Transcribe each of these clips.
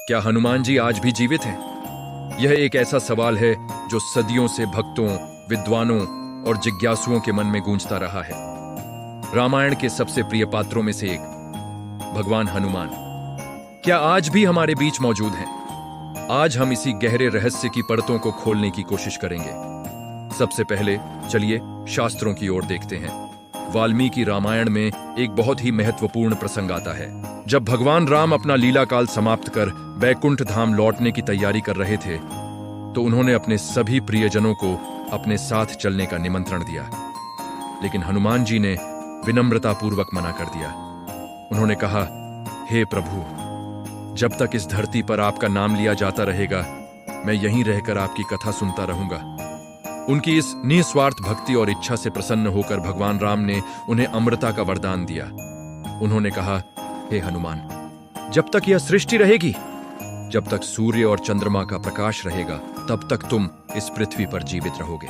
क्या हनुमान जी आज भी जीवित हैं? यह एक ऐसा सवाल है जो सदियों से भक्तों, विद्वानों और जिज्ञासुओं के मन में गूंजता रहा है। रामायण के सबसे प्रिय पात्रों में से एक भगवान हनुमान क्या आज भी हमारे बीच मौजूद हैं? आज हम इसी गहरे रहस्य की परतों को खोलने की कोशिश करेंगे। सबसे पहले चलिए शास्त्रों की ओर देखते हैं। वाल्मीकि रामायण में एक बहुत ही महत्वपूर्ण प्रसंग आता है। जब भगवान राम अपना लीला काल समाप्त कर बैकुंठ धाम लौटने की तैयारी कर रहे थे, तो उन्होंने अपने सभी प्रियजनों को अपने साथ चलने का निमंत्रण दिया। लेकिन हनुमान जी ने विनम्रतापूर्वक मना कर दिया। उन्होंने कहा, हे प्रभु, जब तक इस धरती पर आपका नाम लिया जाता रहेगा, मैं यहीं रहकर आपकी कथा सुनता रहूंगा। उनकी इस निस्वार्थ भक्ति और इच्छा से प्रसन्न होकर भगवान राम ने उन्हें अमरता का वरदान दिया। उन्होंने कहा, हे हनुमान, जब तक यह सृष्टि रहेगी, जब तक सूर्य और चंद्रमा का प्रकाश रहेगा, तब तक तुम इस पृथ्वी पर जीवित रहोगे।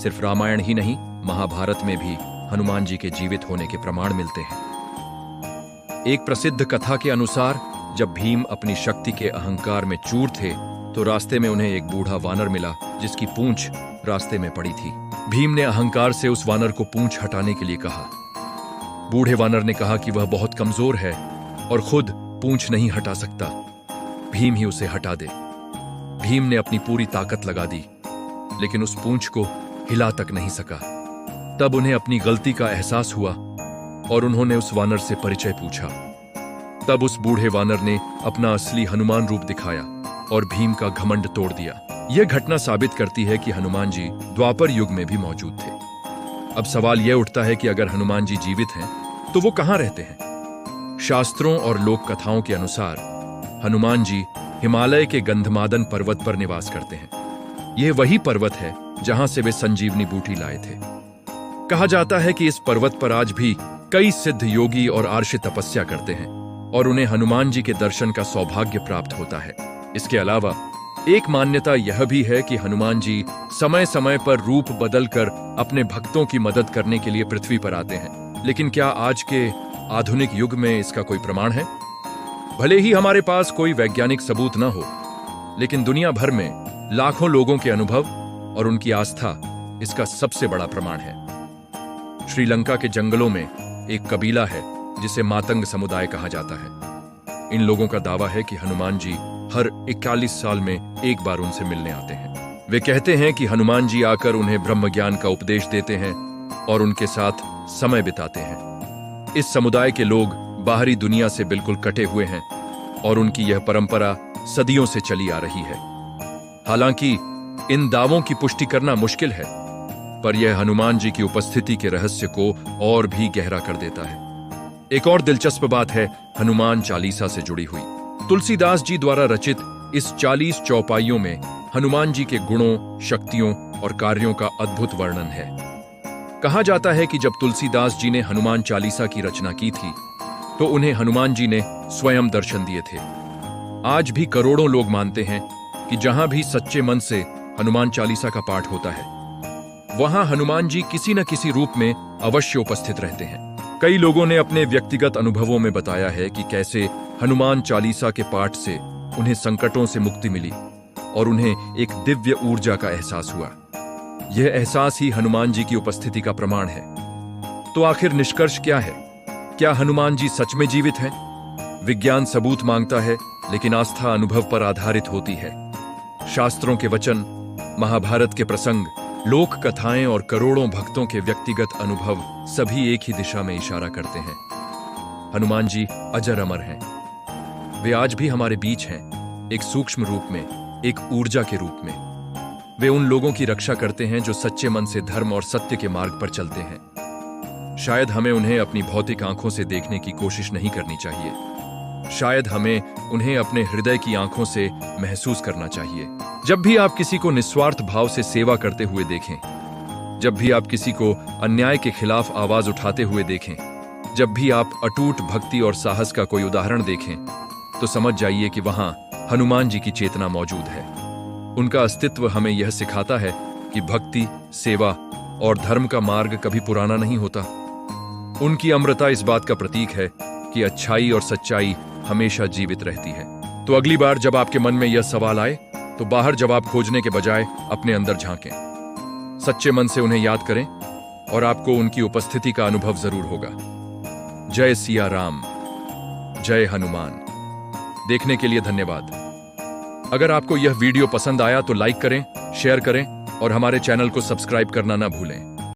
सिर्फ रामायण ही नहीं, महाभारत में भी हनुमान जी के जीवित होने के प्रमाण मिलते हैं। एक प्रसिद्ध कथा के अनुसार जब भीम अपनी शक्ति के अहंकार में चूर थे, तो रास्ते में उन्हें एक बूढ़ा वानर मिला जिसकी पूंछ रास्ते में पड़ी थी। भीम ने अहंकार से उस वानर को पूंछ हटाने के लिए कहा। बूढ़े वानर ने कहा कि वह बहुत कमजोर है और खुद पूंछ नहीं हटा सकता, भीम ही उसे हटा दे। भीम ने अपनी पूरी ताकत लगा दी, लेकिन उस पूंछ को हिला तक नहीं सका। तब उन्हें अपनी गलती का एहसास हुआ और उन्होंने उस वानर से परिचय पूछा। तब उस बूढ़े वानर ने अपना असली हनुमान रूप दिखाया और भीम का घमंड तोड़ दिया। यह घटना साबित करती है कि हनुमान जी द्वापर युग में भी मौजूद थे। अब सवाल यह उठता है कि अगर हनुमान जी जीवित हैं, तो वो कहां रहते हैं? शास्त्रों और लोक कथाओं के अनुसार हनुमान जी हिमालय के गंधमादन पर्वत पर निवास करते हैं। यह वही पर्वत है जहां से वे संजीवनी बूटी लाए थे। कहा जाता है कि इस पर्वत पर आज भी कई सिद्ध योगी और आर्षि तपस्या करते हैं और उन्हें हनुमान जी के दर्शन का सौभाग्य प्राप्त होता है। इसके अलावा एक मान्यता यह भी है कि हनुमान जी समय समय पर रूप बदलकर अपने भक्तों की मदद करने के लिए पृथ्वी पर आते हैं। लेकिन क्या आज के आधुनिक युग में इसका कोई प्रमाण है? भले ही हमारे पास कोई वैज्ञानिक सबूत न हो, लेकिन दुनिया भर में लाखों लोगों के अनुभव और उनकी आस्था इसका सबसे बड़ा प्रमाण है। श्रीलंका के जंगलों में एक कबीला है जिसे मातंग समुदाय कहा जाता है। इन लोगों का दावा है कि हनुमान जी हर 41 साल में एक बार उनसे मिलने आते हैं। वे कहते हैं कि हनुमान जी आकर उन्हें ब्रह्म ज्ञान का उपदेश देते हैं और उनके साथ समय बिताते हैं। इस समुदाय के लोग बाहरी दुनिया से बिल्कुल कटे हुए हैं और उनकी यह परंपरा सदियों से चली आ रही है। हालांकि इन दावों की पुष्टि करना मुश्किल है, पर यह हनुमान जी की उपस्थिति के रहस्य को और भी गहरा कर देता है। एक और दिलचस्प बात है हनुमान चालीसा से जुड़ी हुई। तुलसीदास जी द्वारा रचित इस 40 चौपाइयों में हनुमान जी के गुणों, शक्तियों और कार्यों का अद्भुत वर्णन है। कहा जाता है कि जब तुलसीदास जी ने हनुमान चालीसा की रचना की थी, तो उन्हें हनुमान जी ने स्वयं दर्शन दिए थे। आज भी करोड़ों लोग मानते हैं कि जहां भी सच्चे मन से हनुमान चालीसा का पाठ होता है, वहां हनुमान जी किसी न किसी रूप में अवश्य उपस्थित रहते हैं। कई लोगों ने अपने व्यक्तिगत अनुभवों में बताया है कि कैसे हनुमान चालीसा के पाठ से उन्हें संकटों से मुक्ति मिली और उन्हें एक दिव्य ऊर्जा का एहसास हुआ। यह एहसास ही हनुमान जी की उपस्थिति का प्रमाण है। तो आखिर निष्कर्ष क्या है? क्या हनुमान जी सच में जीवित हैं? विज्ञान सबूत मांगता है, लेकिन आस्था अनुभव पर आधारित होती है। शास्त्रों के वचन, महाभारत के प्रसंग, लोक कथाएं और करोड़ों भक्तों के व्यक्तिगत अनुभव सभी एक ही दिशा में इशारा करते हैं। हनुमान जी अजर अमर हैं। वे आज भी हमारे बीच हैं, एक सूक्ष्म रूप में, एक ऊर्जा के रूप में। वे उन लोगों की रक्षा करते हैं जो सच्चे मन से धर्म और सत्य के मार्ग पर चलते हैं। शायद हमें उन्हें अपनी भौतिक आंखों से देखने की कोशिश नहीं करनी चाहिए। शायद हमें उन्हें अपने हृदय की आंखों से महसूस करना चाहिए। जब भी आप किसी को निस्वार्थ भाव से सेवा करते हुए देखें, जब भी आप किसी को अन्याय के खिलाफ आवाज उठाते हुए देखें, जब भी आप अटूट भक्ति और साहस का कोई उदाहरण देखें, तो समझ जाइए कि वहां हनुमान जी की चेतना मौजूद है। उनका अस्तित्व हमें यह सिखाता है कि भक्ति, सेवा और धर्म का मार्ग कभी पुराना नहीं होता। उनकी अमरता इस बात का प्रतीक है कि अच्छाई और सच्चाई हमेशा जीवित रहती है। तो अगली बार जब आपके मन में यह सवाल आए तो बाहर जवाब खोजने के बजाय अपने अंदर झांकें। सच्चे मन से उन्हें याद करें और आपको उनकी उपस्थिति का अनुभव जरूर होगा। जय सिया राम, जय हनुमान। देखने के लिए धन्यवाद। अगर आपको यह वीडियो पसंद आया तो लाइक करें, शेयर करें और हमारे चैनल को सब्सक्राइब करना ना भूलें।